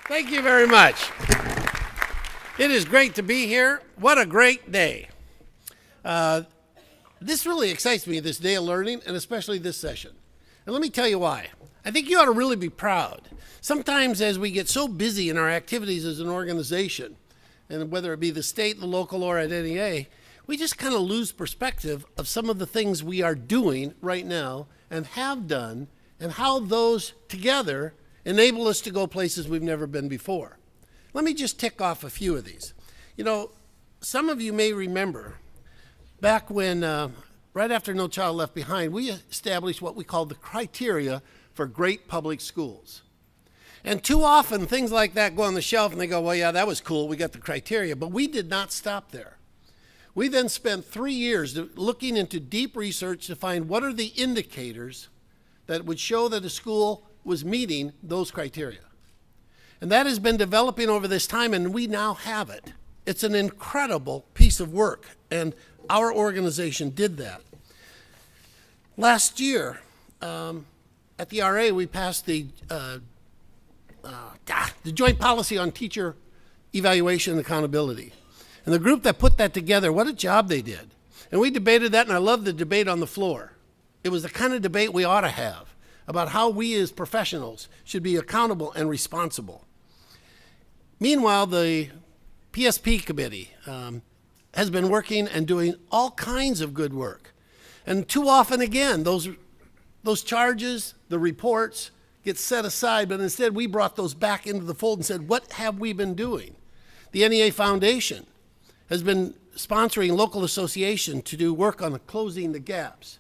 Thank you very much. It is great to be here. What a great day. This really excites me, this day of learning, and especially this session. And let me tell you why. I think you ought to really be proud. Sometimes as we get so busy in our activities as an organization, and whether it be the state, the local, or at NEA, we just kind of lose perspective of some of the things we are doing right now and have done, and how those together enable us to go places we've never been before. Let me just tick off a few of these. You know, some of you may remember back when, right after No Child Left Behind, we established what we called the criteria for great public schools. And too often things like that go on the shelf and they go, well, yeah, that was cool, we got the criteria. But we did not stop there. We then spent 3 years looking into deep research to find what are the indicators that would show that a school was meeting those criteria. And that has been developing over this time, and we now have it. It's an incredible piece of work, and our organization did that. Last year, at the RA, we passed the Joint Policy on Teacher Evaluation and Accountability. And the group that put that together, what a job they did. And we debated that, and I love the debate on the floor. It was the kind of debate we ought to have about how we as professionals should be accountable and responsible. Meanwhile, the PSP committee has been working and doing all kinds of good work. And too often, again, those charges, the reports, get set aside, but instead we brought those back into the fold and said, what have we been doing? The NEA Foundation has been sponsoring local association to do work on closing the gaps,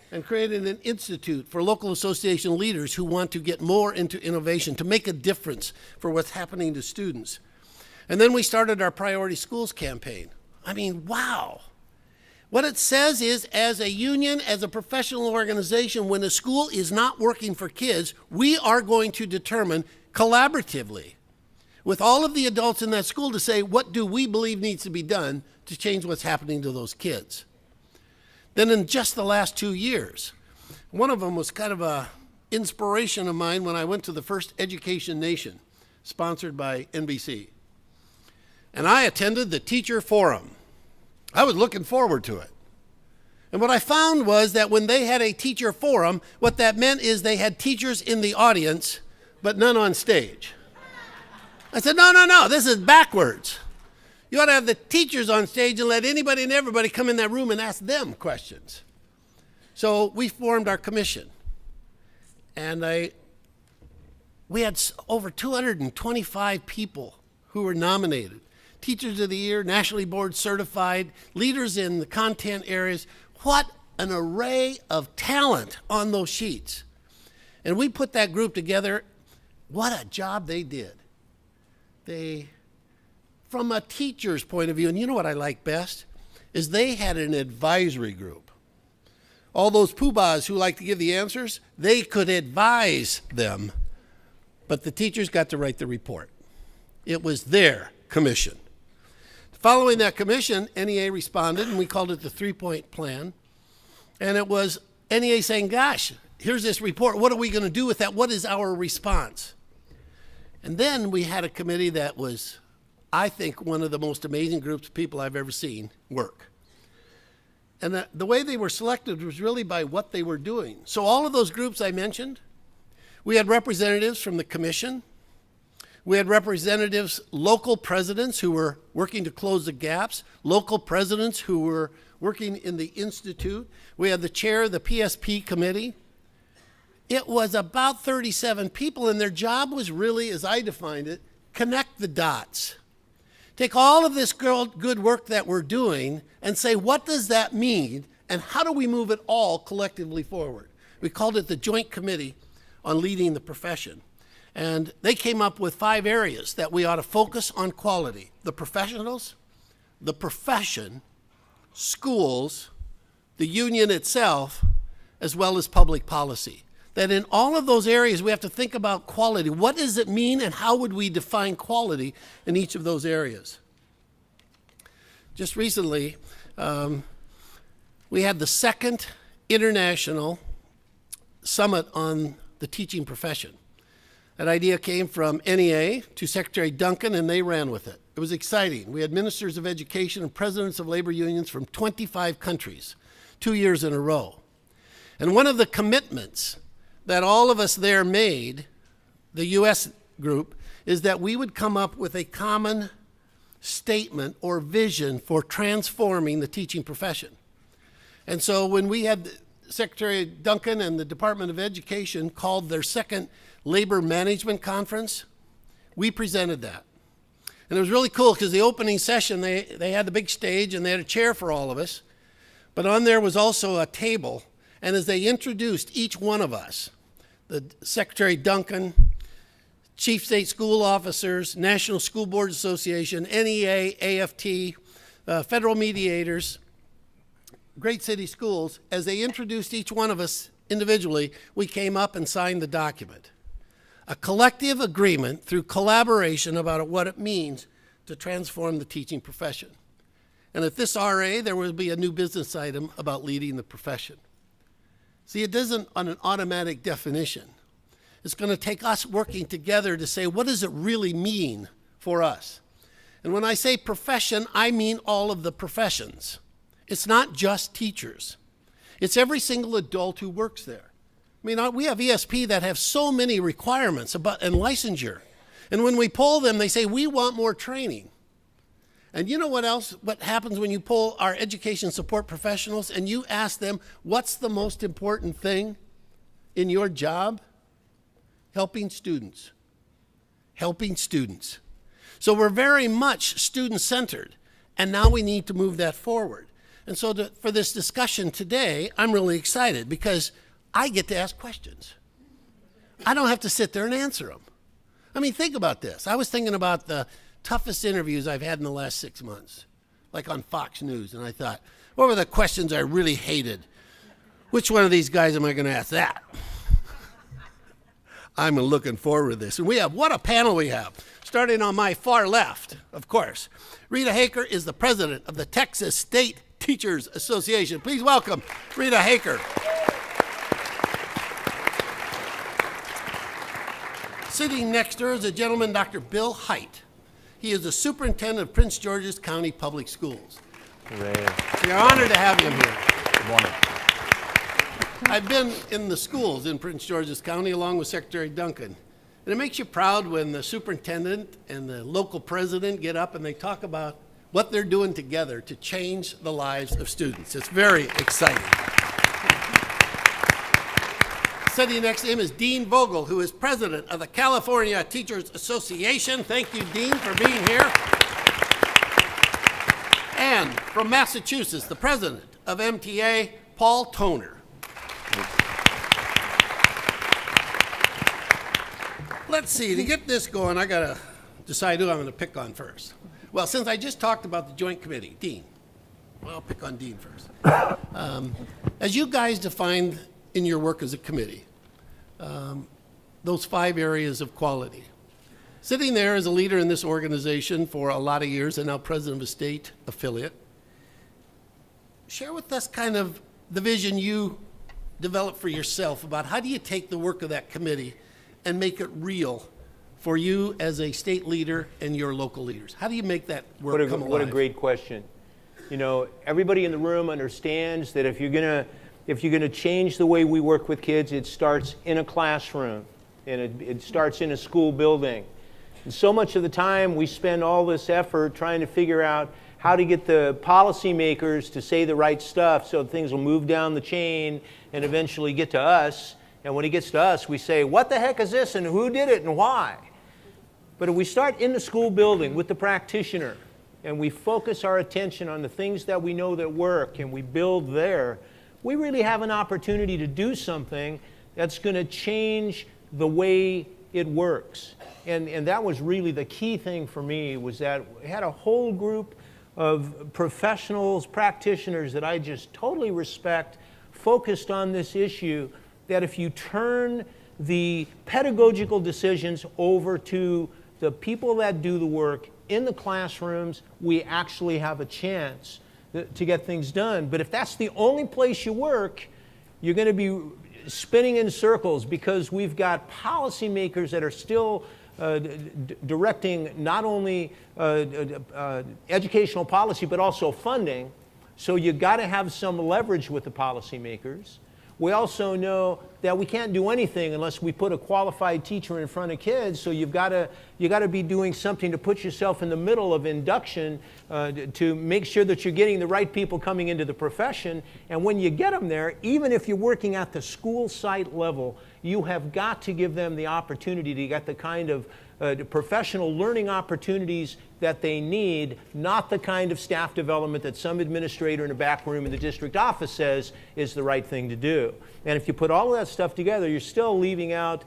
and created an institute for local association leaders who want to get more into innovation, to make a difference for what's happening to students. And then we started our Priority Schools campaign. I mean, wow. What it says is, as a union, as a professional organization, when a school is not working for kids, we are going to determine collaboratively with all of the adults in that school to say, what do we believe needs to be done to change what's happening to those kids? Then in just the last 2 years, one of them was kind of an inspiration of mine when I went to the first Education Nation, sponsored by NBC. And I attended the teacher forum. I was looking forward to it. And what I found was that when they had a teacher forum, what that meant is they had teachers in the audience, but none on stage. I said, no, this is backwards. You ought to have the teachers on stage and let anybody and everybody come in that room and ask them questions. So we formed our commission. And we had over 225 people who were nominated. Teachers of the Year, nationally board certified, leaders in the content areas. What an array of talent on those sheets. And we put that group together. What a job they did. From a teacher's point of view, and you know what I like best, is they had an advisory group. All those poobahs who like to give the answers, they could advise them, but the teachers got to write the report. It was their commission. Following that commission, NEA responded, and we called it the 3-point plan. And it was NEA saying, gosh, here's this report. What are we going to do with that? What is our response? And then we had a committee that was, I think, one of the most amazing groups of people I've ever seen work. And the way they were selected was really by what they were doing. So all of those groups I mentioned, we had representatives from the commission. We had representatives, local presidents who were working to close the gaps, local presidents who were working in the institute. We had the chair of the PSP committee. It was about 37 people, and their job was really, as I defined it, connect the dots. Take all of this good work that we're doing and say, what does that mean, and how do we move it all collectively forward? We called it the Joint Committee on Leading the Profession. And they came up with 5 areas that we ought to focus on quality: the professionals, the profession, schools, the union itself, as well as public policy. That in all of those areas, we have to think about quality. What does it mean, and how would we define quality in each of those areas? Just recently, we had the 2nd International Summit on the Teaching Profession. That idea came from NEA to Secretary Duncan, and they ran with it. It was exciting. We had ministers of education and presidents of labor unions from 25 countries, 2 years in a row. And one of the commitments that all of us there made, the U.S. group, is that we would come up with a common statement or vision for transforming the teaching profession. And so when we had Secretary Duncan and the Department of Education called their second labor management conference, we presented that. And it was really cool because the opening session, they had the big stage and they had a chair for all of us. But on there was also a table. And as they introduced each one of us, the Secretary Duncan, Chief State School Officers, National School Boards Association, NEA, AFT, federal mediators, Great City Schools, as they introduced each one of us individually, we came up and signed the document. A collective agreement through collaboration about what it means to transform the teaching profession. And at this RA, there will be a new business item about leading the profession. See, it isn't on an automatic definition. It's going to take us working together to say, what does it really mean for us? And when I say profession, I mean all of the professions. It's not just teachers. It's every single adult who works there. I mean, we have ESP that have so many requirements and licensure. And when we poll them, they say, we want more training. And you know what else? What happens when you poll our education support professionals and you ask them, what's the most important thing in your job? Helping students. Helping students. So we're very much student-centered, and now we need to move that forward. And so for this discussion today, I'm really excited because I get to ask questions. I don't have to sit there and answer them. I mean, think about this. I was thinking about the toughest interviews I've had in the last 6 months, like on Fox News, and I thought, what were the questions I really hated? Which one of these guys am I going to ask that? I'm looking forward to this. And what a panel we have. Starting on my far left, of course, Rita Haker is the president of the Texas State Teachers Association. Please welcome Rita Haker. Sitting next to her is a gentleman, Dr. Bill Hite. He is the superintendent of Prince George's County Public Schools. Hooray. We are honored to have him here. Good morning. I've been in the schools in Prince George's County along with Secretary Duncan. And it makes you proud when the superintendent and the local president get up and they talk about what they're doing together to change the lives of students. It's very exciting. Sitting next to him is Dean Vogel, who is president of the California Teachers Association. Thank you, Dean, for being here. And from Massachusetts, the president of MTA, Paul Toner. Let's see, to get this going, I gotta decide who I'm gonna pick on first. Well, since I just talked about the Joint Committee, Dean. Well, I'll pick on Dean first. As you guys defined in your work as a committee, those 5 areas of quality. Sitting there as a leader in this organization for a lot of years and now president of a state affiliate, share with us kind of the vision you developed for yourself about how do you take the work of that committee and make it real for you as a state leader and your local leaders? How do you make that work come alive? What a great question. You know, everybody in the room understands that if you're gonna change the way we work with kids, it starts in a classroom and it starts in a school building. And so much of the time we spend all this effort trying to figure out how to get the policymakers to say the right stuff so things will move down the chain and eventually get to us. And when it gets to us, we say, what the heck is this and who did it and why? But if we start in the school building with the practitioner and we focus our attention on the things that we know that work and we build there, we really have an opportunity to do something that's going to change the way it works. And that was really the key thing for me, was that we had a whole group of professionals, practitioners that I just totally respect, focused on this issue, that if you turn the pedagogical decisions over to the people that do the work in the classrooms, we actually have a chance to get things done. But if that's the only place you work, you're going to be spinning in circles because we've got policymakers that are still directing not only educational policy but also funding. So you've got to have some leverage with the policymakers. We also know that we can't do anything unless we put a qualified teacher in front of kids. So you got to be doing something to put yourself in the middle of induction to make sure that you're getting the right people coming into the profession. And when you get them there, even if you're working at the school site level, you have got to give them the opportunity to get the kind of professional learning opportunities that they need, not the kind of staff development that some administrator in a back room in the district office says is the right thing to do. And if you put all of that stuff together, you're still leaving out,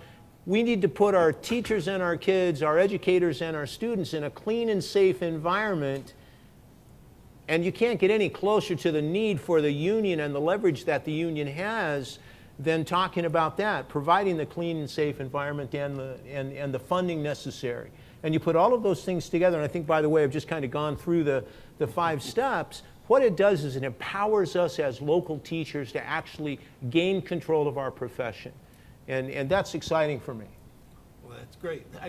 we need to put our teachers and our kids, our educators and our students in a clean and safe environment. And you can't get any closer to the need for the union and the leverage that the union has than talking about that, providing the clean and safe environment and the funding necessary. And you put all of those things together, and I think, by the way, I've just kind of gone through the 5 steps. What it does is it empowers us as local teachers to actually gain control of our profession. And that's exciting for me. Well, that's great. I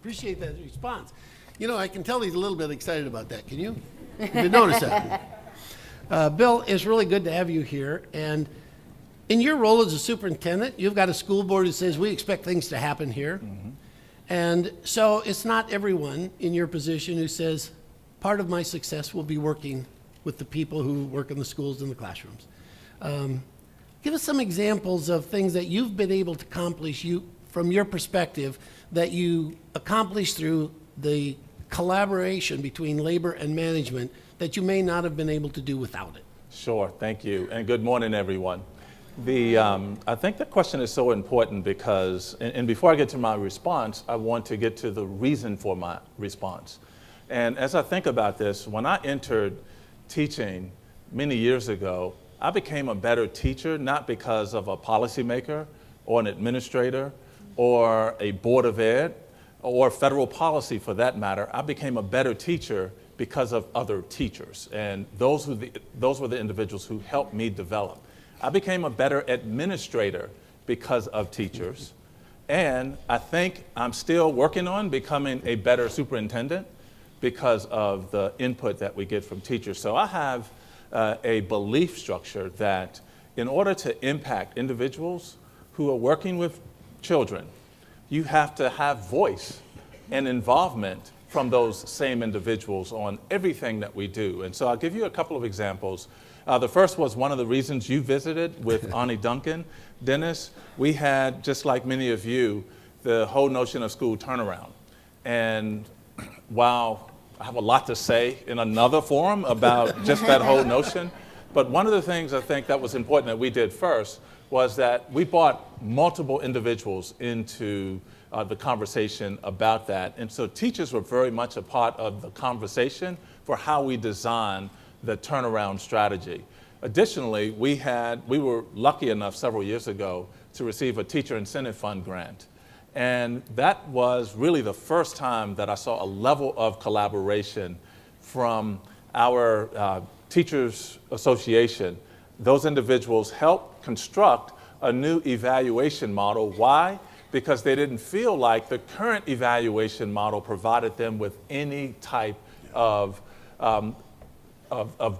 appreciate that response. You know, I can tell he's a little bit excited about that. Can you? You notice that? Bill, it's really good to have you here. And in your role as a superintendent, you've got a school board who says, we expect things to happen here. Mm-hmm. And so it's not everyone in your position who says, part of my success will be working with the people who work in the schools and the classrooms. Give us some examples of things that you've been able to accomplish from your perspective that you accomplished through the collaboration between labor and management that you may not have been able to do without it. Sure, thank you, and good morning, everyone. I think the question is so important because, and before I get to my response, I want to get to the reason for my response. And as I think about this, when I entered teaching many years ago, I became a better teacher, not because of a policymaker or an administrator or a board of ed or federal policy for that matter. I became a better teacher because of other teachers. And those were the individuals who helped me develop. I became a better administrator because of teachers. And I think I'm still working on becoming a better superintendent because of the input that we get from teachers. So I have a belief structure that in order to impact individuals who are working with children, you have to have voice and involvement from those same individuals on everything that we do. And so I'll give you a couple of examples. The first was one of the reasons you visited with Ani Duncan. Dennis, we had, just like many of you, the whole notion of school turnaround. And while I have a lot to say in another forum about just that whole notion, but one of the things I think that was important that we did first was that we brought multiple individuals into the conversation about that. And so teachers were very much a part of the conversation for how we design the turnaround strategy. Additionally, we were lucky enough several years ago to receive a teacher incentive fund grant. And that was really the first time that I saw a level of collaboration from our Teachers Association. Those individuals helped construct a new evaluation model. Why? Because they didn't feel like the current evaluation model provided them with any type of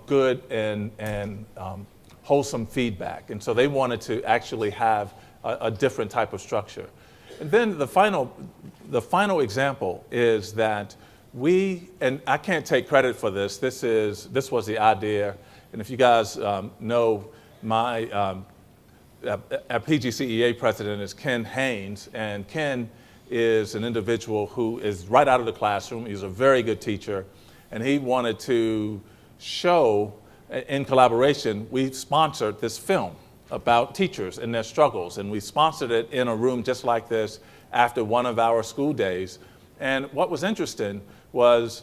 good and wholesome feedback. And so they wanted to actually have a different type of structure. And then the final example is that and I can't take credit for this, this was the idea, and if you guys know, my PGCEA president is Ken Haynes, and Ken is an individual who is right out of the classroom. He's a very good teacher, and he wanted to show, in collaboration, we sponsored this film about teachers and their struggles, and we sponsored it in a room just like this after one of our school days. And what was interesting was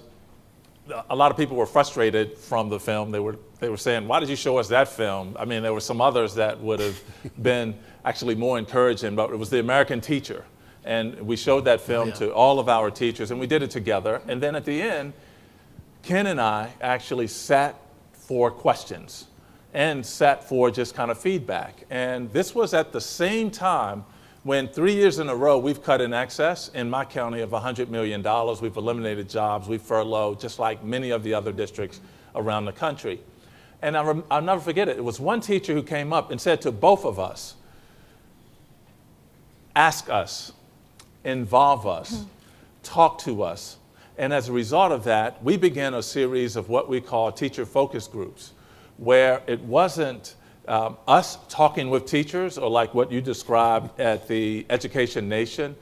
a lot of people were frustrated from the film. They were saying, why did you show us that film? I mean, there were some others that would have been actually more encouraging, but it was The American Teacher. And we showed that film to all of our teachers, and we did it together. And then at the end, Ken and I actually sat for questions. and sat for just kind of feedback. And this was at the same time when 3 years in a row we've cut in excess in my county of $100 million. We've eliminated jobs, we've furloughed, just like many of the other districts around the country. And I'll never forget it. It was one teacher who came up and said to both of us, ask us, involve us, talk to us. And as a result of that, we began a series of what we call teacher focus groups, where it wasn't us talking with teachers or like what you described at the Education Nation.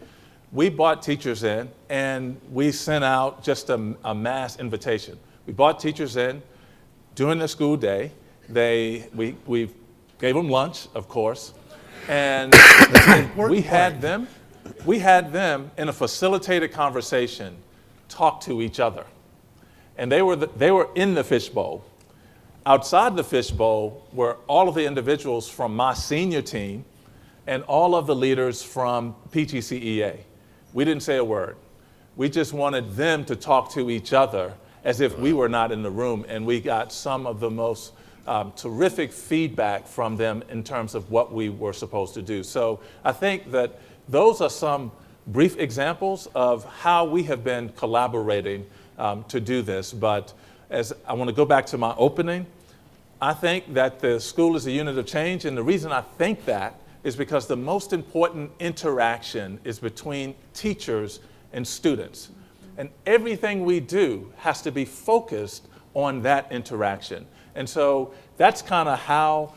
We brought teachers in and we sent out just a mass invitation. We brought teachers in during the school day. We gave them lunch, of course, and we had them in a facilitated conversation talk to each other. And they were in the fishbowl. Outside the fishbowl were all of the individuals from my senior team and all of the leaders from PGCEA. We didn't say a word. We just wanted them to talk to each other as if we were not in the room, and we got some of the most terrific feedback from them in terms of what we were supposed to do. So I think that those are some brief examples of how we have been collaborating to do this. But as I want to go back to my opening, I think that the school is a unit of change, and the reason I think that is because the most important interaction is between teachers and students. And everything we do has to be focused on that interaction. And so that's kind of how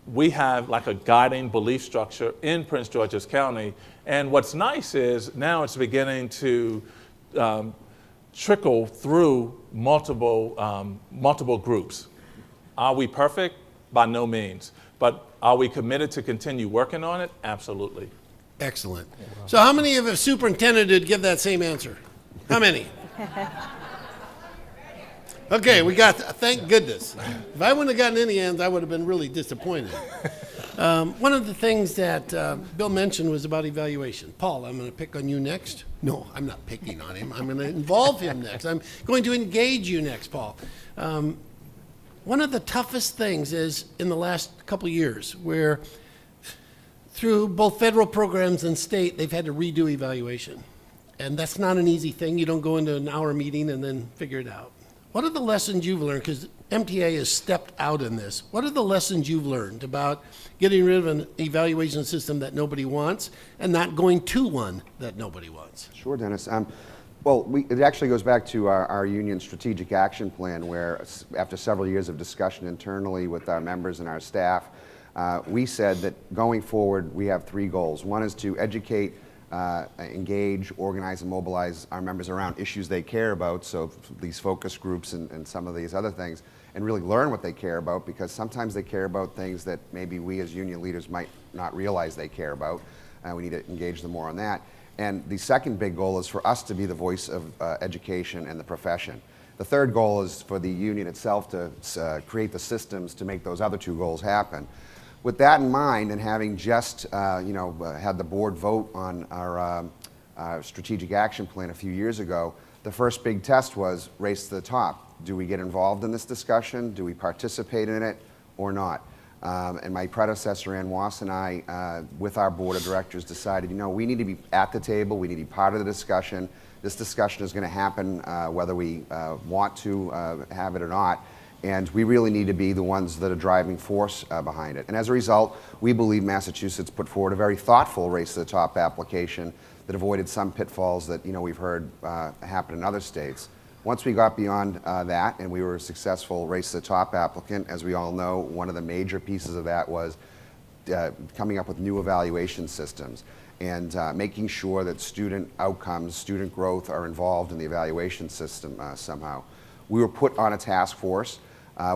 we have like a guiding belief structure in Prince George's County. And what's nice is now it's beginning to trickle through multiple groups. Are we perfect? By no means. But are we committed to continue working on it? Absolutely. Excellent. So how many of a superintendent would give that same answer? How many? Okay, we got, thank goodness. If I wouldn't have gotten any hands, I would have been really disappointed. One of the things that Bill mentioned was about evaluation. Paul, I'm going to pick on you next. No, I'm not picking on him. I'm going to involve him next. I'm going to engage you next, Paul. One of the toughest things is in the last couple of years where through both federal programs and state, they've had to redo evaluation. And that's not an easy thing. You don't go into an hour meeting and then figure it out. What are the lessons you've learned? Because MTA has stepped out in this. What are the lessons you've learned about getting rid of an evaluation system that nobody wants and not going to one that nobody wants? Sure, Dennis. Well, it actually goes back to our union strategic action plan, where after several years of discussion internally with our members and our staff, we said that going forward we have three goals. One is to educate, engage, organize, and mobilize our members around issues they care about, so these focus groups and some of these other things, and really learn what they care about, because sometimes they care about things that maybe we as union leaders might not realize they care about, and we need to engage them more on that. And the second big goal is for us to be the voice of education and the profession. The third goal is for the union itself to create the systems to make those other two goals happen. With that in mind, and having just had the board vote on our strategic action plan a few years ago, the first big test was race to the top. Do we get involved in this discussion? Do we participate in it or not? And my predecessor, Ann Wass, and I, with our board of directors, decided, we need to be at the table, we need to be part of the discussion. This discussion is going to happen whether we want to have it or not. And we really need to be the ones that are driving force behind it. And as a result, we believe Massachusetts put forward a very thoughtful race to the top application that avoided some pitfalls that we've heard happen in other states. Once we got beyond that and we were a successful race to the top applicant, as we all know, one of the major pieces of that was coming up with new evaluation systems and making sure that student outcomes, student growth are involved in the evaluation system somehow. We were put on a task force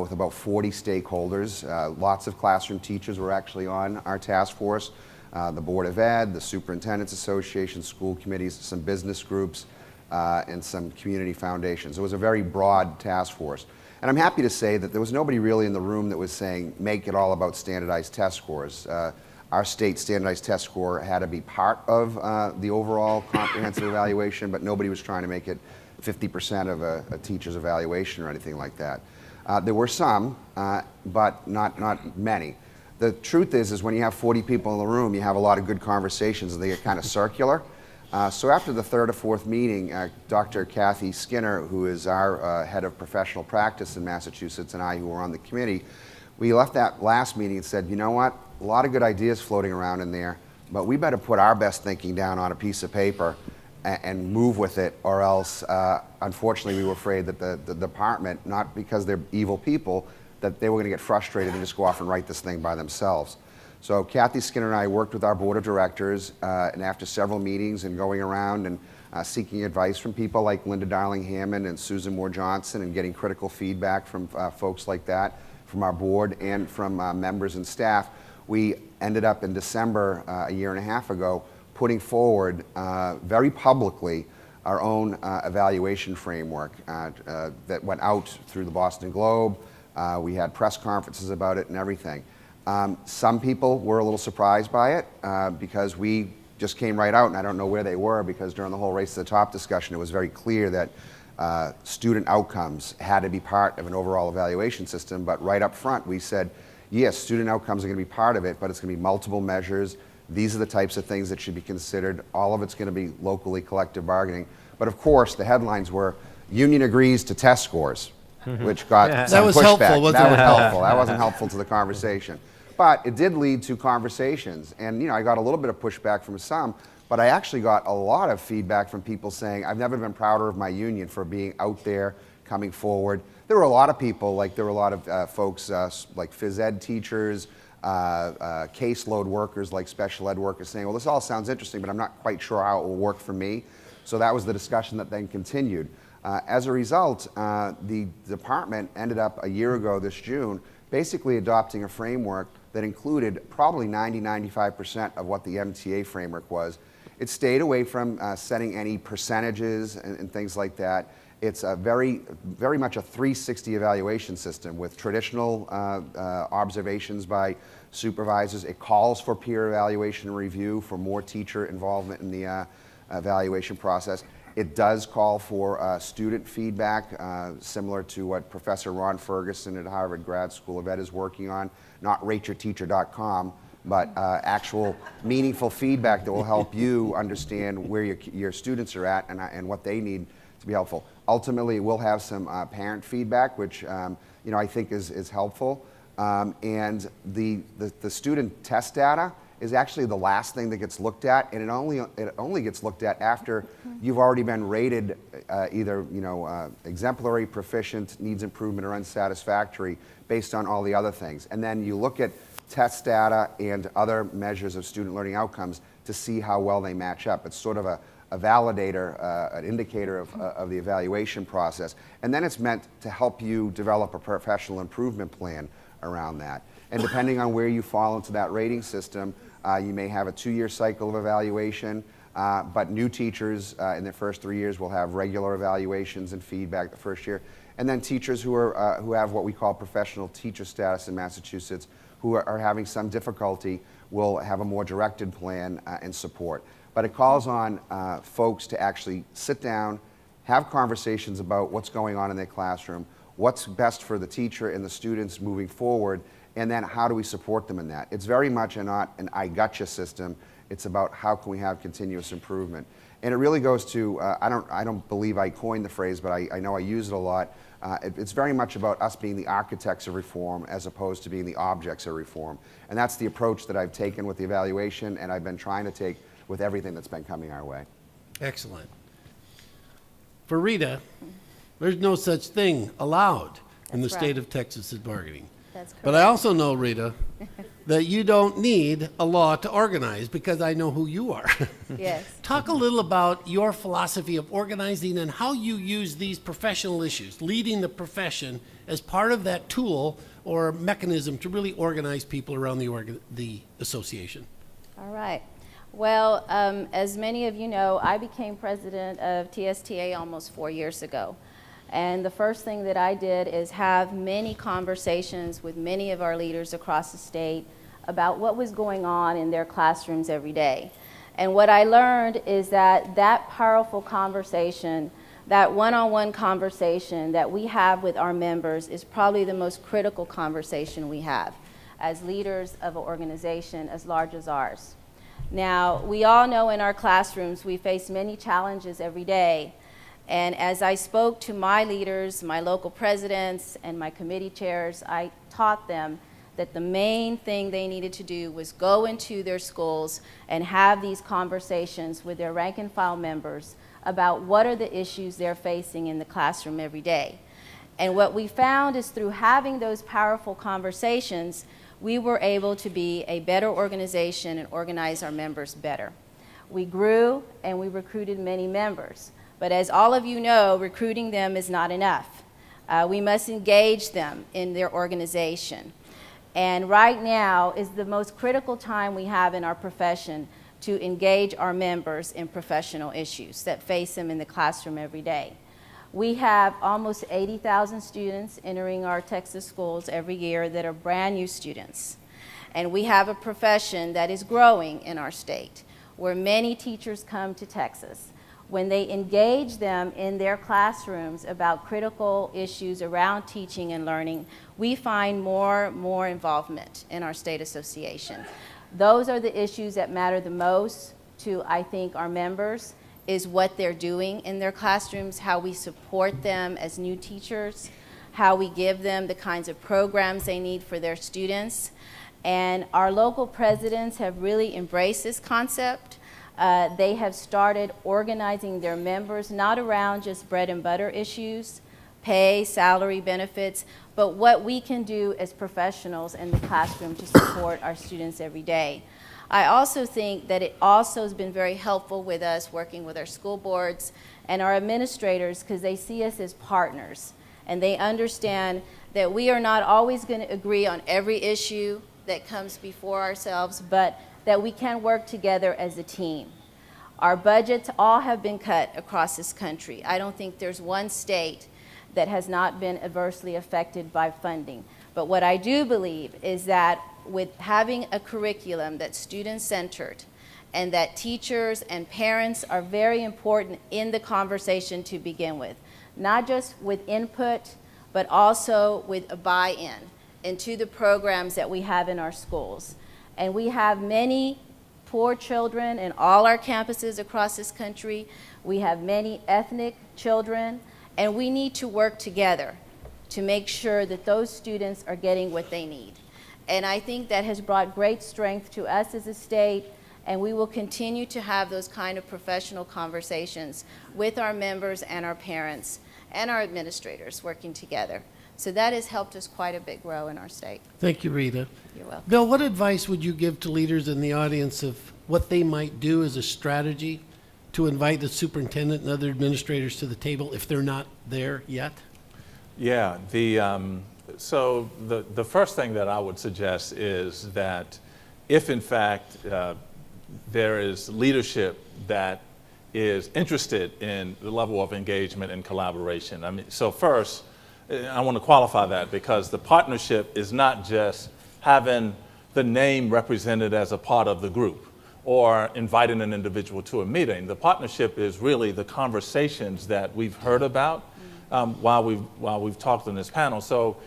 with about 40 stakeholders. Lots of classroom teachers were actually on our task force. The Board of Ed, the Superintendent's Association, school committees, some business groups, and some community foundations. It was a very broad task force. And I'm happy to say that there was nobody really in the room that was saying, make it all about standardized test scores. Our state standardized test score had to be part of the overall comprehensive evaluation, but nobody was trying to make it 50% of a teacher's evaluation or anything like that. There were some, but not many. The truth is when you have 40 people in the room, you have a lot of good conversations, and they get kind of circular. So after the third or fourth meeting, Dr. Kathy Skinner, who is our head of professional practice in Massachusetts, and I, who were on the committee, we left that last meeting and said, you know what, a lot of good ideas floating around in there, but we better put our best thinking down on a piece of paper and move with it, or else, unfortunately, we were afraid that the department, not because they're evil people, that they were going to get frustrated and just go off and write this thing by themselves. So Kathy Skinner and I worked with our board of directors, and after several meetings and going around and seeking advice from people like Linda Darling-Hammond and Susan Moore Johnson, and getting critical feedback from folks like that, from our board and from members and staff, we ended up in December, a year and a half ago, putting forward very publicly our own evaluation framework that went out through the Boston Globe. We had press conferences about it and everything. Some people were a little surprised by it because we just came right out, and I don't know where they were, because during the whole Race to the Top discussion, it was very clear that student outcomes had to be part of an overall evaluation system. But right up front, we said, yes, student outcomes are going to be part of it, but it's going to be multiple measures. These are the types of things that should be considered. All of it's going to be locally collective bargaining. But of course, the headlines were, union agrees to test scores, which got some was pushback. helpful, wasn't That it? was helpful. That wasn't helpful to the conversation. But it did lead to conversations. And I got a little bit of pushback from some, but I actually got a lot of feedback from people saying, I've never been prouder of my union for being out there, coming forward. There were a lot of people, there were a lot of folks like phys ed teachers, caseload workers, like special ed workers, saying, well, this all sounds interesting, but I'm not quite sure how it will work for me. So that was the discussion that then continued. As a result, the department ended up a year ago this June basically adopting a framework that included probably 90–95% of what the MTA framework was. It stayed away from setting any percentages and things like that. It's a very much a 360 evaluation system with traditional observations by supervisors. It calls for peer evaluation and review for more teacher involvement in the evaluation process. It does call for student feedback, similar to what Professor Ron Ferguson at Harvard Grad School of Ed is working on, not rateyourteacher.com, but actual meaningful feedback that will help you understand where your students are at and what they need to be helpful. Ultimately, we'll have some parent feedback, which I think is helpful. And the student test data is actually the last thing that gets looked at, and it only gets looked at after you've already been rated either exemplary, proficient, needs improvement, or unsatisfactory based on all the other things. And then you look at test data and other measures of student learning outcomes to see how well they match up. It's sort of a validator, an indicator of the evaluation process. And then it's meant to help you develop a professional improvement plan around that. And depending on where you fall into that rating system, you may have a 2-year cycle of evaluation, but new teachers in their first 3 years will have regular evaluations and feedback the first year. And then teachers who have what we call professional teacher status in Massachusetts, who are having some difficulty, will have a more directed plan and support. But it calls on folks to actually sit down, have conversations about what's going on in their classroom, what's best for the teacher and the students moving forward, and then how do we support them in that. It's very much not an I gotcha system. It's about how can we have continuous improvement. And it really goes to, I don't believe I coined the phrase, but I know I use it a lot. It's very much about us being the architects of reform as opposed to being the objects of reform. And that's the approach that I've taken with the evaluation, and I've been trying to take with everything that's been coming our way. Excellent. For Rita, there's no such thing allowed in the That's state right. of Texas at bargaining. That's correct. But I also know, Rita, that you don't need a law to organize, because I know who you are. Yes. Talk a little about your philosophy of organizing and how you use these professional issues, leading the profession, as part of that tool or mechanism to really organize people around the association. All right. Well, as many of you know, I became president of TSTA almost 4 years ago. And the first thing that I did is have many conversations with many of our leaders across the state about what was going on in their classrooms every day. And what I learned is that powerful conversation that one-on-one conversation that we have with our members is probably the most critical conversation we have as leaders of an organization as large as ours. Now, we all know in our classrooms we face many challenges every day, and as I spoke to my leaders, my local presidents, and my committee chairs, I taught them that the main thing they needed to do was go into their schools and have these conversations with their rank and file members about what are the issues they're facing in the classroom every day. And what we found is through having those powerful conversations, we were able to be a better organization and organize our members better. We grew and we recruited many members. But as all of you know, recruiting them is not enough. We must engage them in their organization. And right now is the most critical time we have in our profession to engage our members in professional issues that face them in the classroom every day. We have almost 80,000 students entering our Texas schools every year that are brand new students. And we have a profession that is growing in our state, where many teachers come to Texas. When they engage them in their classrooms about critical issues around teaching and learning, we find more involvement in our state association. Those are the issues that matter the most to, I think, our members, is what they're doing in their classrooms, how we support them as new teachers, how we give them the kinds of programs they need for their students. And our local presidents have really embraced this concept. They have started organizing their members, not around just bread and butter issues, pay, salary, benefits, but what we can do as professionals in the classroom to support our students every day. I also think that it also has been very helpful with us working with our school boards and our administrators, because they see us as partners and they understand that we are not always going to agree on every issue that comes before ourselves, but that we can work together as a team. Our budgets all have been cut across this country. I don't think there's one state that has not been adversely affected by funding. But what I do believe is that with having a curriculum that's student-centered and that teachers and parents are very important in the conversation to begin with, not just with input, but also with a buy-in into the programs that we have in our schools. And we have many poor children in all our campuses across this country. We have many ethnic children, and we need to work together to make sure that those students are getting what they need. And I think that has brought great strength to us as a state, and we will continue to have those kind of professional conversations with our members and our parents and our administrators working together. So that has helped us quite a bit grow in our state. Thank you, Rita. You're welcome. Bill, what advice would you give to leaders in the audience of what they might do as a strategy to invite the superintendent and other administrators to the table if they're not there yet? Yeah, so the first thing that I would suggest is that if in fact there is leadership that is interested in the level of engagement and collaboration. I mean, so first, I want to qualify that because the partnership is not just having the name represented as a part of the group or inviting an individual to a meeting. The partnership is really the conversations that we've heard about while we've talked on this panel. So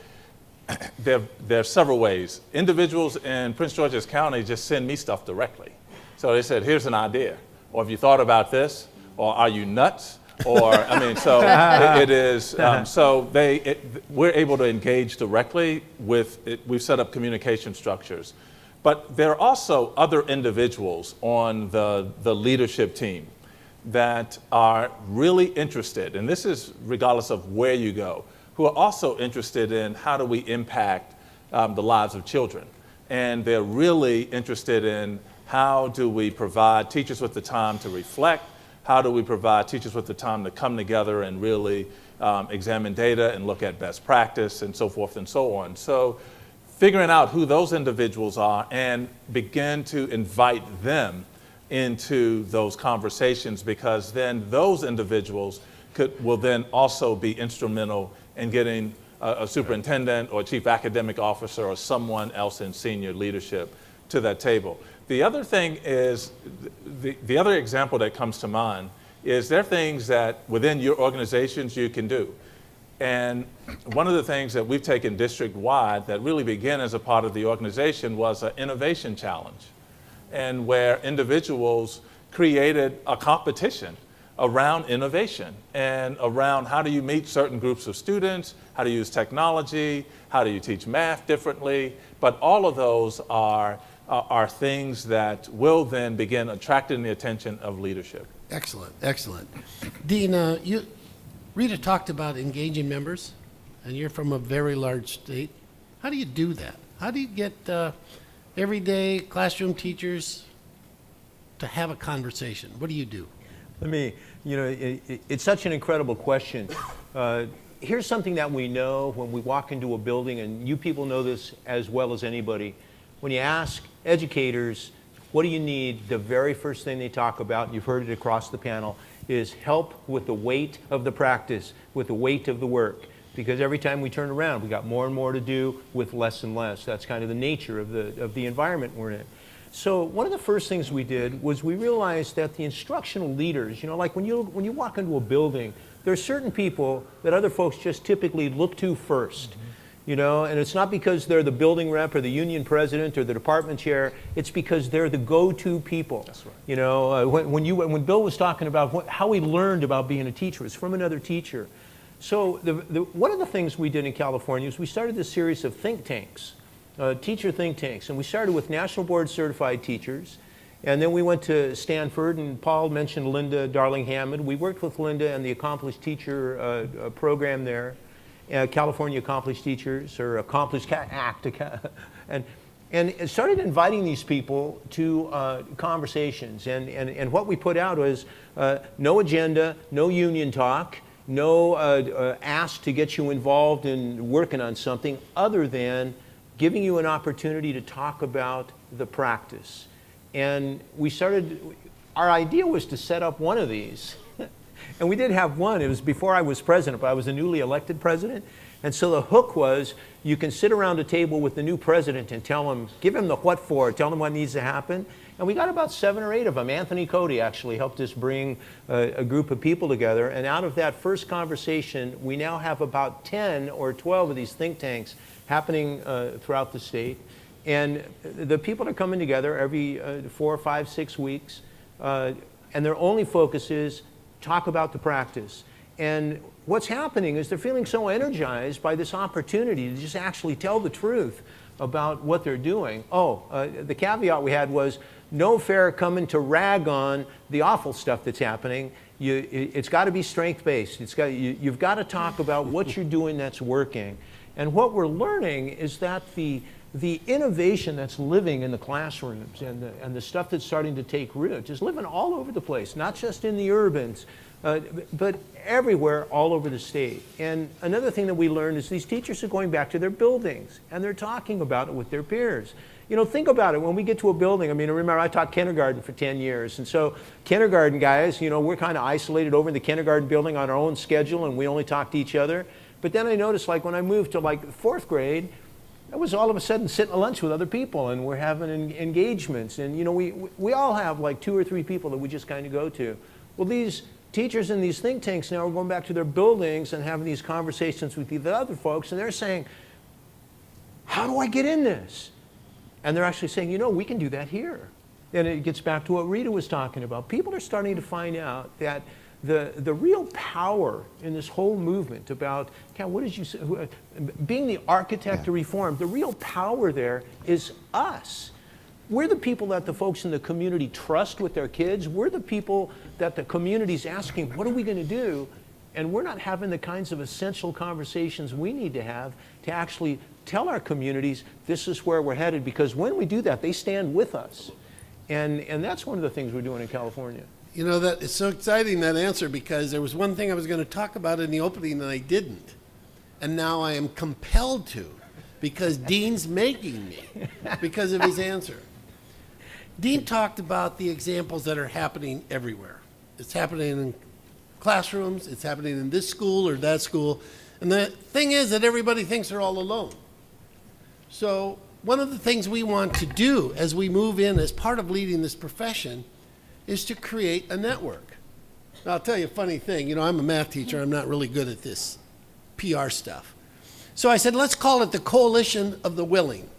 there are several ways. Individuals in Prince George's County just send me stuff directly. So they said, here's an idea, or have you thought about this, or are you nuts? Or, I mean, so it is, so we're able to engage directly with it. We've set up communication structures. But there are also other individuals on the leadership team that are really interested, and this is regardless of where you go, who are also interested in how do we impact the lives of children. And they're really interested in how do we provide teachers with the time to reflect, how do we provide teachers with the time to come together and really examine data and look at best practice and so forth and so on. So figuring out who those individuals are and begin to invite them into those conversations, because then those individuals will then also be instrumental in getting a superintendent or chief academic officer or someone else in senior leadership to that table. The other thing is, the other example that comes to mind is there things that within your organizations you can do? And one of the things that we've taken district-wide that really began as a part of the organization was an innovation challenge, and where individuals created a competition around innovation and around how do you meet certain groups of students, how to use technology, how do you teach math differently. But all of those are things that will then begin attracting the attention of leadership. Excellent, excellent. Dean, Rita talked about engaging members, and you're from a very large state. How do you do that? How do you get everyday classroom teachers to have a conversation? What do you do? It's such an incredible question. Here's something that we know when we walk into a building, and you people know this as well as anybody. When you ask educators, what do you need? The very first thing they talk about, and you've heard it across the panel, is help with the weight of the practice, with the weight of the work. Because every time we turn around, we got more and more to do with less and less. That's kind of the nature of the environment we're in. So one of the first things we did was we realized that the instructional leaders, like when you walk into a building, there are certain people that other folks just typically look to first. And it's not because they're the building rep or the union president or the department chair. It's because they're the go-to people. That's right. When Bill was talking about how he learned about being a teacher, it was from another teacher. So one of the things we did in California is we started this series of think tanks, teacher think tanks, and we started with National Board Certified teachers, and then we went to Stanford, and Paul mentioned Linda Darling-Hammond. We worked with Linda and the Accomplished Teacher program there. California Accomplished Teachers, or Accomplished Act, and started inviting these people to conversations. And what we put out was no agenda, no union talk, no ask to get you involved in working on something other than giving you an opportunity to talk about the practice. And our idea was to set up one of these. And we did have one. It was before I was president, but I was a newly elected president. And so the hook was you can sit around a table with the new president and give him the what for, tell him what needs to happen. And we got about 7 or 8 of them. Anthony Cody actually helped us bring a group of people together. And out of that first conversation, we now have about 10 or 12 of these think tanks happening throughout the state. And the people are coming together every 4, 5, 6 weeks. And their only focus is talk about the practice. And what's happening is they're feeling so energized by this opportunity to just actually tell the truth about what they're doing. The caveat we had was no fair coming to rag on the awful stuff that's happening. It's got to be strength-based. You've got to talk about what you're doing that's working. And what we're learning is that the innovation that's living in the classrooms and the stuff that's starting to take root is living all over the place, not just in the urbans, but everywhere all over the state. And another thing that we learned is these teachers are going back to their buildings and they're talking about it with their peers. Think about it. When we get to a building, remember I taught kindergarten for 10 years. And so kindergarten guys, we're kind of isolated over in the kindergarten building on our own schedule and we only talk to each other. But then I noticed when I moved to 4th grade, I was all of a sudden sitting at lunch with other people and we're having engagements. And we all have 2 or 3 people that we just kind of go to. Well, these teachers in these think tanks now are going back to their buildings and having these conversations with the other folks, and they're saying, how do I get in this? And they're actually saying, we can do that here. And it gets back to what Rita was talking about. People are starting to find out that the real power in this whole movement about, what did you say, being the architect of reform, the real power there is us. We're the people that the folks in the community trust with their kids. We're the people that the community's asking, what are we going to do? And we're not having the kinds of essential conversations we need to have to actually tell our communities this is where we're headed, because when we do that, they stand with us. And that's one of the things we're doing in California. That it's so exciting, that answer, because there was one thing I was going to talk about in the opening and I didn't. And now I am compelled to, because Dean's making me, because of his answer. Dean talked about the examples that are happening everywhere. It's happening in classrooms, it's happening in this school or that school. And the thing is that everybody thinks they're all alone. So one of the things we want to do as we move in as part of leading this profession is to create a network. I'll tell you a funny thing. You know, I'm a math teacher. I'm not really good at this PR stuff. So I said, let's call it the Coalition of the Willing.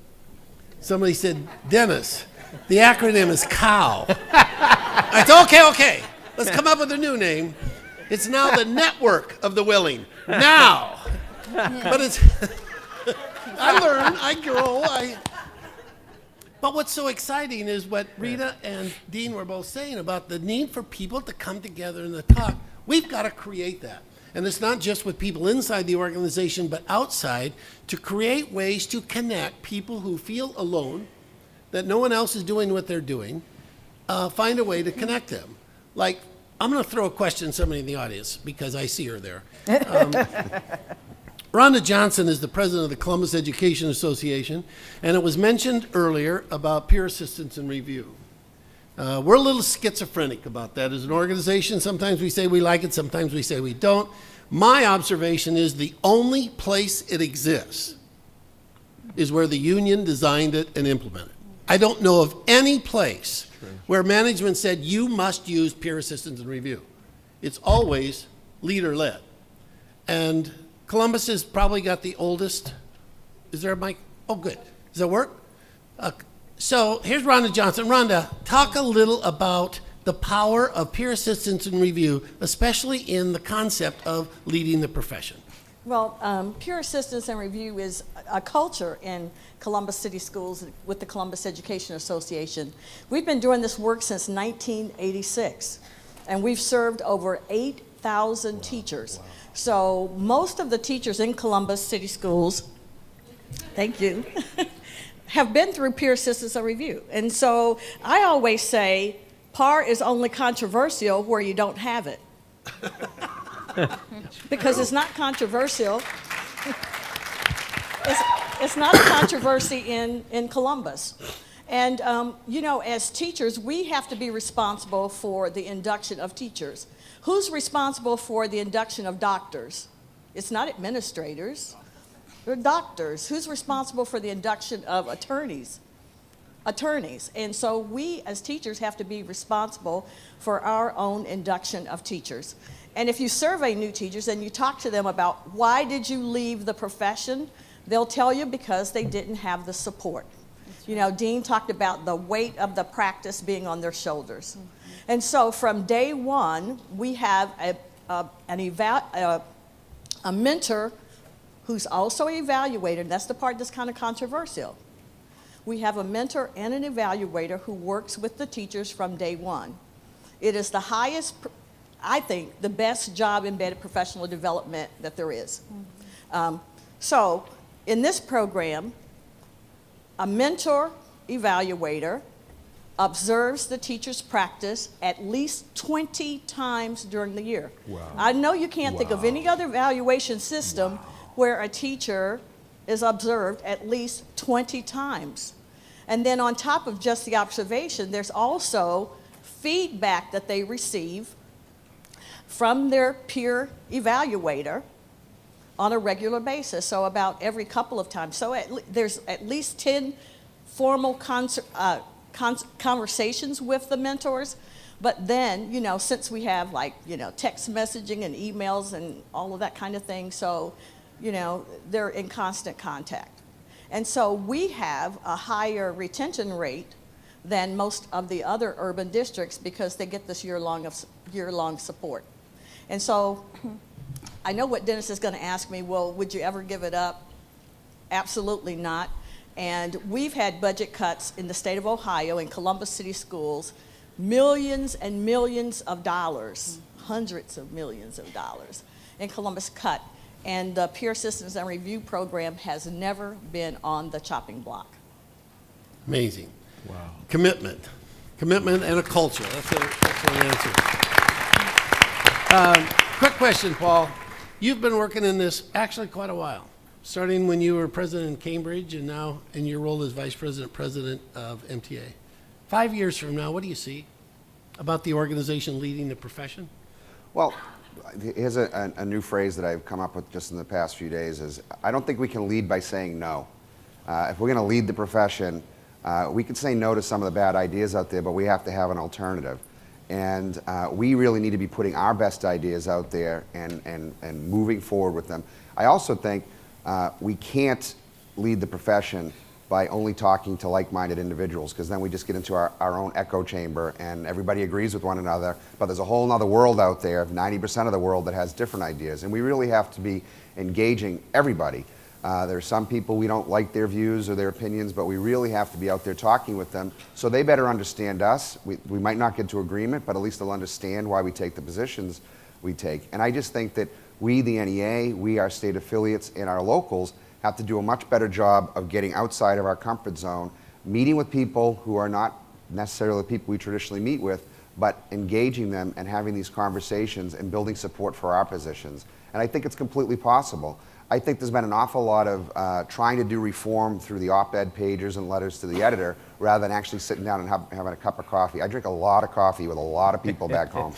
Somebody said, Dennis, the acronym is COW. I said, okay. Let's come up with a new name. It's now the Network of the Willing. Now. But it's, I learn, I grow, But what's so exciting is what Rita and Dean were both saying about the need for people to come together and to talk. We've got to create that. And it's not just with people inside the organization, but outside, to create ways to connect people who feel alone, that no one else is doing what they're doing, find a way to connect them. Like, I'm going to throw a question to somebody in the audience because I see her there. Rhonda Johnson is the president of the Columbus Education Association, and it was mentioned earlier about peer assistance and review. We're a little schizophrenic about that as an organization. Sometimes we say we like it, sometimes we say we don't. My observation is the only place it exists is where the union designed it and implemented it. I don't know of any place where management said you must use peer assistance and review. It's always leader-led. And Columbus has probably got the oldest. Is there a mic? Oh, good. Does that work? So here's Rhonda Johnson. Rhonda, talk a little about the power of peer assistance and review, especially in the concept of leading the profession. Well, peer assistance and review is a culture in Columbus City Schools with the Columbus Education Association. We've been doing this work since 1986, and we've served over 8,000 teachers. Wow. So most of the teachers in Columbus City Schools, thank you, have been through peer assistance and review. And so I always say, PAR is only controversial where you don't have it. Because it's not controversial. It's not a controversy in Columbus. And, you know, as teachers, we have to be responsible for the induction of teachers. Who's responsible for the induction of doctors? It's not administrators. They're doctors. Who's responsible for the induction of attorneys? Attorneys. And so we, as teachers, have to be responsible for our own induction of teachers. And if you survey new teachers and you talk to them about why did you leave the profession, they'll tell you because they didn't have the support. You know, Dean talked about the weight of the practice being on their shoulders. Mm-hmm. And so from day one, we have a mentor who's also an evaluator, and that's the part that's kind of controversial. We have a mentor and an evaluator who works with the teachers from day one. It is the highest, I think, the best job embedded professional development that there is. Mm-hmm. So in this program, a mentor evaluator observes the teacher's practice at least 20 times during the year. Wow. I know you can't think of any other evaluation system where a teacher is observed at least 20 times. And then on top of just the observation, there's also feedback that they receive from their peer evaluator on a regular basis, so about every couple of times. So there's at least 10 formal conversations with the mentors, but then, you know, since we have like, you know, text messaging and emails and all of that kind of thing, so, you know, they're in constant contact. And so we have a higher retention rate than most of the other urban districts because they get this year-long support. And so I know what Dennis is going to ask me, well, would you ever give it up? Absolutely not. And we've had budget cuts in the state of Ohio in Columbus City Schools, millions and millions of dollars, hundreds of millions of dollars in Columbus cut. And the peer assistance and review program has never been on the chopping block. Amazing. Wow. Commitment and a culture. That's an answer. Quick question, Paul. You've been working in this actually quite a while, starting when you were president in Cambridge and now in your role as vice president of MTA. 5 years from now, what do you see about the organization leading the profession? Well, here's a new phrase that I've come up with just in the past few days is, I don't think we can lead by saying no. If we're going to lead the profession, we can say no to some of the bad ideas out there, but we have to have an alternative. And we really need to be putting our best ideas out there and moving forward with them. I also think we can't lead the profession by only talking to like-minded individuals, because then we just get into our own echo chamber and everybody agrees with one another, but there's a whole other world out there, 90% of the world, that has different ideas, and we really have to be engaging everybody. There are some people we don't like their views or their opinions, but we really have to be out there talking with them so they better understand us. We might not get to agreement, but at least they'll understand why we take the positions we take. And I just think that we, the NEA, we, our state affiliates, and our locals have to do a much better job of getting outside of our comfort zone, meeting with people who are not necessarily the people we traditionally meet with, but engaging them and having these conversations and building support for our positions. And I think it's completely possible. I think there's been an awful lot of trying to do reform through the op-ed pages and letters to the editor rather than actually sitting down and having a cup of coffee. I drink a lot of coffee with a lot of people back home.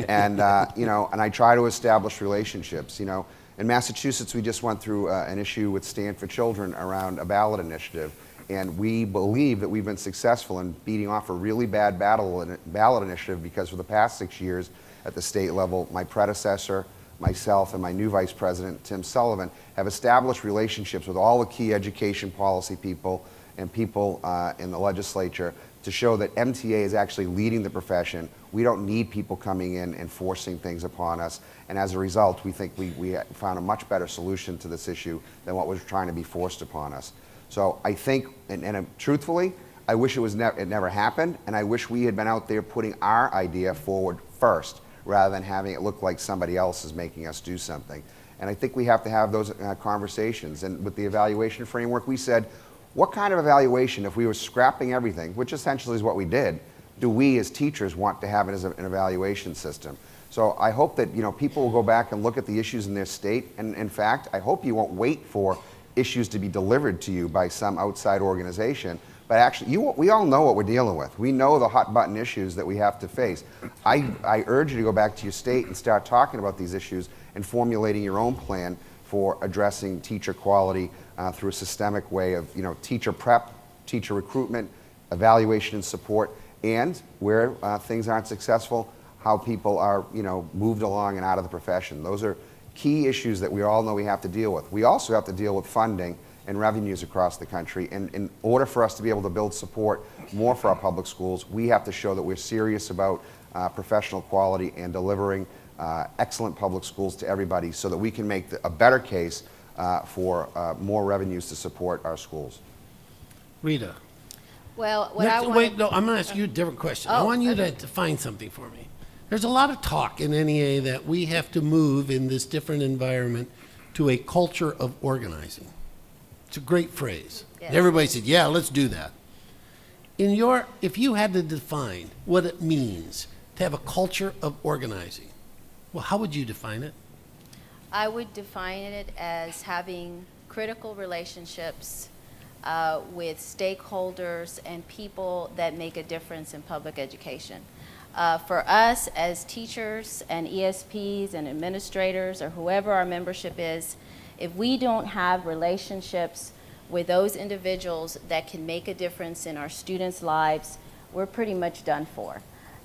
And, you know, and I try to establish relationships, you know. In Massachusetts, we just went through an issue with Stand for Children around a ballot initiative, and we believe that we've been successful in beating off a really bad ballot initiative because for the past 6 years at the state level, my predecessor, myself, and my new vice president, Tim Sullivan, have established relationships with all the key education policy people and people in the legislature to show that MTA is actually leading the profession. We don't need people coming in and forcing things upon us. And as a result, we think we found a much better solution to this issue than what was trying to be forced upon us. So I think, and truthfully, I wish it never happened, and I wish we had been out there putting our idea forward first, rather than having it look like somebody else is making us do something. And I think we have to have those conversations. And with the evaluation framework, we said, what kind of evaluation, if we were scrapping everything, which essentially is what we did, do we as teachers want to have it as an evaluation system? So I hope that, you know, people will go back and look at the issues in their state. And in fact, I hope you won't wait for issues to be delivered to you by some outside organization. But actually, we all know what we're dealing with. We know the hot button issues that we have to face. I urge you to go back to your state and start talking about these issues and formulating your own plan for addressing teacher quality through a systemic way of, you know, teacher prep, teacher recruitment, evaluation and support, and where things aren't successful, how people are, you know, moved along and out of the profession. Those are key issues that we all know we have to deal with. We also have to deal with funding and revenues across the country. And in order for us to be able to build support more for our public schools, we have to show that we're serious about professional quality and delivering excellent public schools to everybody so that we can make a better case for more revenues to support our schools. Rita. Well, Wait, no, I'm going to ask you a different question. I want you to define something for me. There's a lot of talk in NEA that we have to move in this different environment to a culture of organizing. It's a great phrase. Yes. Everybody said, yeah, let's do that. If you had to define what it means to have a culture of organizing, well, how would you define it? I would define it as having critical relationships with stakeholders and people that make a difference in public education. For us as teachers and ESPs and administrators or whoever our membership is, if we don't have relationships with those individuals that can make a difference in our students' lives, we're pretty much done for.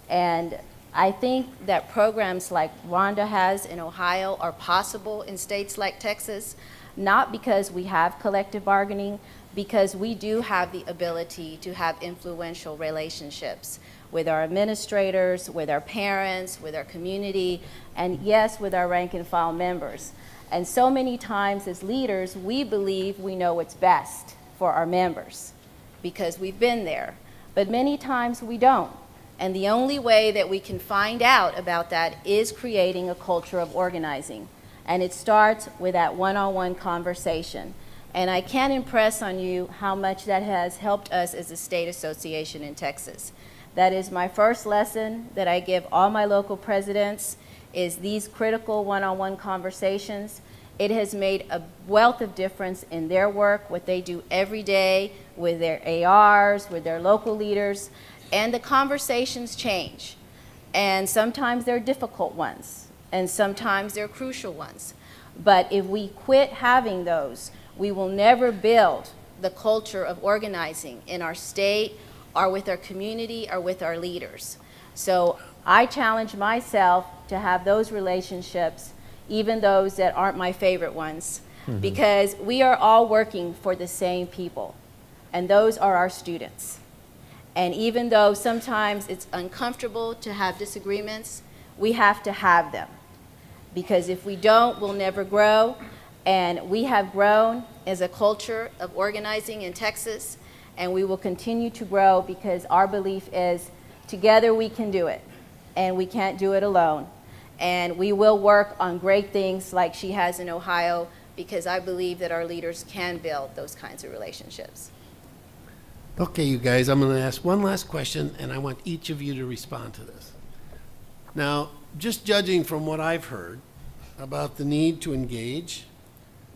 And I think that programs like Rhonda has in Ohio are possible in states like Texas, not because we have collective bargaining, because we do have the ability to have influential relationships with our administrators, with our parents, with our community, and yes, with our rank and file members. And so many times as leaders, we believe we know what's best for our members because we've been there. But many times we don't. And the only way that we can find out about that is creating a culture of organizing. And it starts with that one-on-one conversation. And I can't impress on you how much that has helped us as a state association in Texas. That is my first lesson that I give all my local presidents is these critical one-on-one conversations. It has made a wealth of difference in their work, what they do every day with their ARs, with their local leaders, and the conversations change. And sometimes they're difficult ones, and sometimes they're crucial ones. But if we quit having those, we will never build the culture of organizing in our state or with our community or with our leaders. So I challenge myself to have those relationships, even those that aren't my favorite ones, because we are all working for the same people, and those are our students. And even though sometimes it's uncomfortable to have disagreements, we have to have them. Because if we don't, we'll never grow. And we have grown as a culture of organizing in Texas, and we will continue to grow because our belief is together we can do it, and we can't do it alone. And we will work on great things like she has in Ohio, because I believe that our leaders can build those kinds of relationships. Okay, you guys, I'm going to ask one last question, and I want each of you to respond to this. Now, just judging from what I've heard about the need to engage,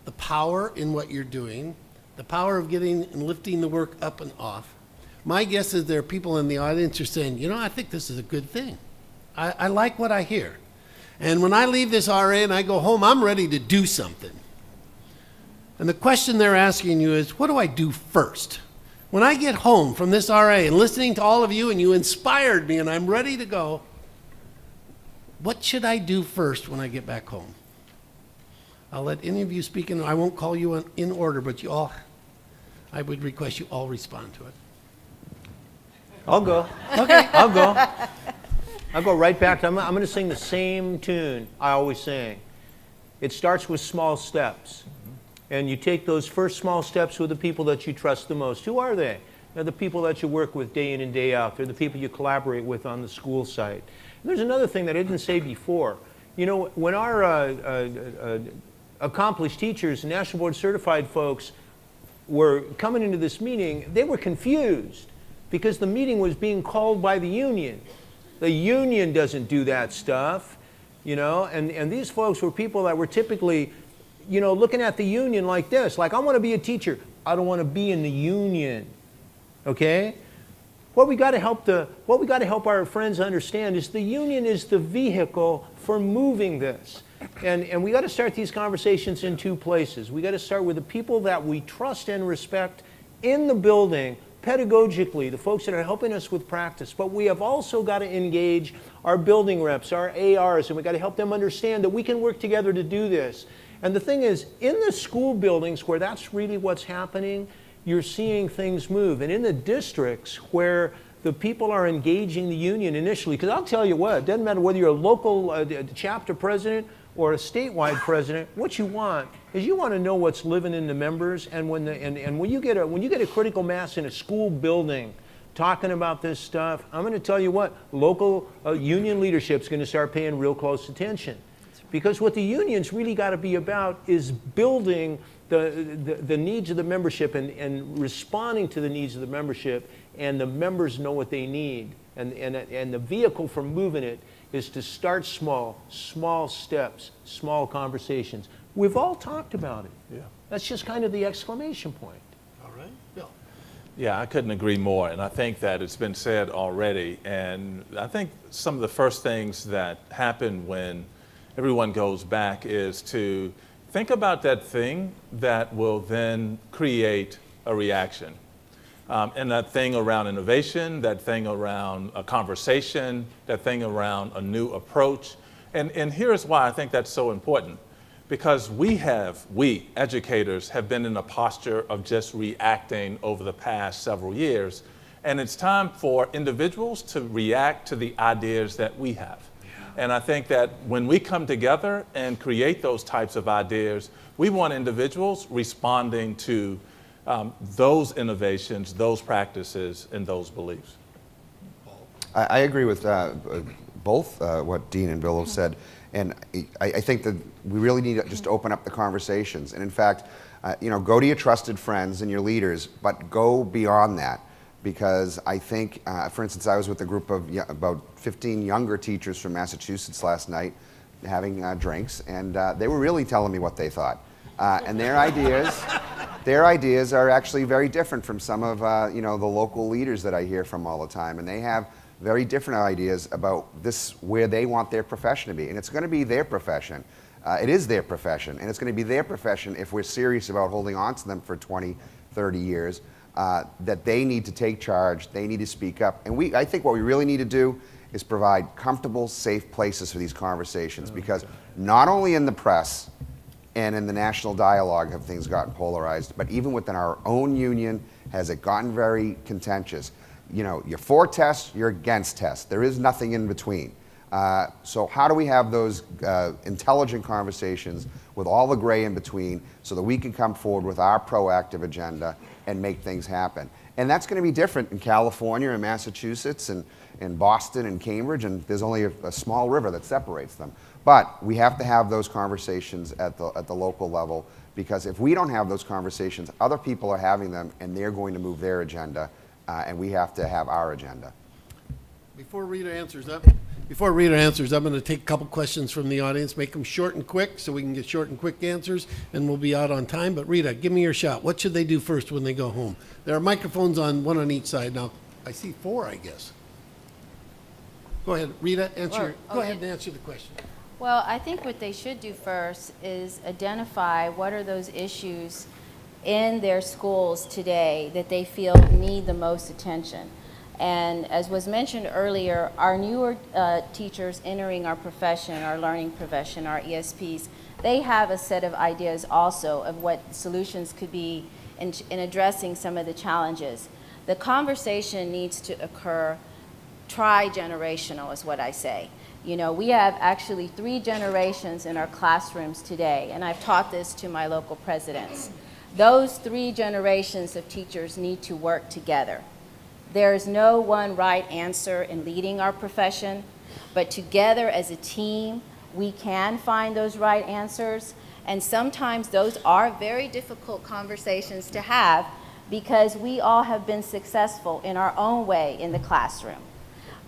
the power in what you're doing, the power of getting and lifting the work up and off, my guess is there are people in the audience who are saying, you know, I think this is a good thing. I like what I hear. And when I leave this RA and I go home, I'm ready to do something. And the question they're asking you is, what do I do first? When I get home from this RA and listening to all of you and you inspired me and I'm ready to go, what should I do first when I get back home? I'll let any of you speak, and I won't call you in order, but you all, I would request you all respond to it. I'll go. Okay. I'll go. I'll go right back to, I'm going to sing the same tune I always sing. It starts with small steps. And you take those first small steps with the people that you trust the most. Who are they? They're the people that you work with day in and day out. They're the people you collaborate with on the school site. And there's another thing that I didn't say before. You know, when our accomplished teachers, National Board Certified folks, were coming into this meeting, they were confused because the meeting was being called by the union. The union doesn't do that stuff, you know, and these folks were people that were typically, you know, looking at the union like this, like, I want to be a teacher. I don't want to be in the union, okay? What we got to help our friends understand is the union is the vehicle for moving this. And we got to start these conversations in two places. We got to start with the people that we trust and respect in the building, pedagogically, the folks that are helping us with practice. But we have also got to engage our building reps, our ARs, and we got to help them understand that we can work together to do this. And the thing is, in the school buildings where that's really what's happening, you're seeing things move. And in the districts where the people are engaging the union initially, because I'll tell you what, it doesn't matter whether you're a local chapter president or a statewide president, what you want is you want to know what's living in the members. And when you get a critical mass in a school building talking about this stuff, I'm going to tell you what, local union leadership is going to start paying real close attention. Because what the union's really got to be about is building the needs of the membership and responding to the needs of the membership, and the members know what they need. And the vehicle for moving it is to start small steps, small conversations. We've all talked about it. Yeah. That's just kind of the exclamation point. All right, Bill. Yeah, I couldn't agree more, and I think that it's been said already. And I think some of the first things that happen when everyone goes back is to think about that thing that will then create a reaction. And that thing around innovation, that thing around a conversation, that thing around a new approach. And here's why I think that's so important. Because we educators have been in a posture of just reacting over the past several years. And it's time for individuals to react to the ideas that we have. And I think that when we come together and create those types of ideas, we want individuals responding to those innovations, those practices, and those beliefs. I agree with both what Dean and Bill have said. And I think that we really need to just open up the conversations. And in fact, you know, go to your trusted friends and your leaders, but go beyond that. Because I think, for instance, I was with a group of about 15 younger teachers from Massachusetts last night having drinks, and they were really telling me what they thought. And their ideas are actually very different from some of you know, the local leaders that I hear from all the time. And they have very different ideas about this, where they want their profession to be. And it's going to be their profession. It is their profession, and it's going to be their profession if we're serious about holding on to them for 20, 30 years. That they need to take charge, they need to speak up. And I think what we really need to do is provide comfortable, safe places for these conversations, because not only in the press and in the national dialogue have things gotten polarized, but even within our own union has it gotten very contentious. You know, you're for tests, you're against tests. There is nothing in between. So how do we have those intelligent conversations with all the gray in between so that we can come forward with our proactive agenda and make things happen? And that's going to be different in California and Massachusetts and in Boston and Cambridge, and there's only a small river that separates them. But we have to have those conversations at the local level, because if we don't have those conversations, other people are having them and they're going to move their agenda, and we have to have our agenda. Before Rita answers, I'm going to take a couple questions from the audience, make them short and quick so we can get short and quick answers, and we'll be out on time. But Rita, give me your shot. What should they do first when they go home? There are microphones on, one on each side. Now, I see 4, I guess. Go ahead, Rita, go ahead and answer the question. Well, I think what they should do first is identify what are those issues in their schools today that they feel need the most attention. And as was mentioned earlier, our newer teachers entering our profession, our learning profession, our ESPs, they have a set of ideas also of what solutions could be in addressing some of the challenges. The conversation needs to occur tri-generational is what I say. You know, we have actually 3 generations in our classrooms today, and I've taught this to my local presidents. Those 3 generations of teachers need to work together. There is no one right answer in leading our profession, but together as a team, we can find those right answers. And sometimes those are very difficult conversations to have, because we all have been successful in our own way in the classroom.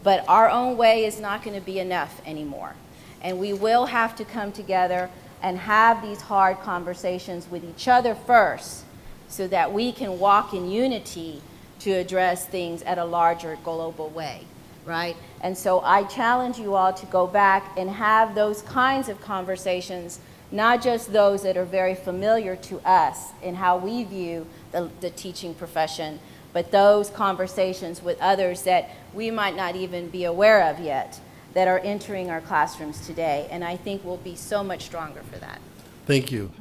But our own way is not going to be enough anymore. And we will have to come together and have these hard conversations with each other first, so that we can walk in unity to address things at a larger global way, right? And so I challenge you all to go back and have those kinds of conversations, not just those that are very familiar to us in how we view the teaching profession, but those conversations with others that we might not even be aware of yet that are entering our classrooms today. And I think we'll be so much stronger for that. Thank you.